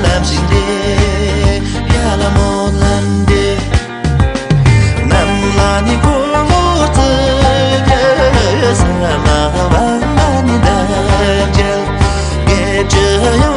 làm gì đi ya la mon lan đi nam la ni cô tư ya sa la ba ni da gel gece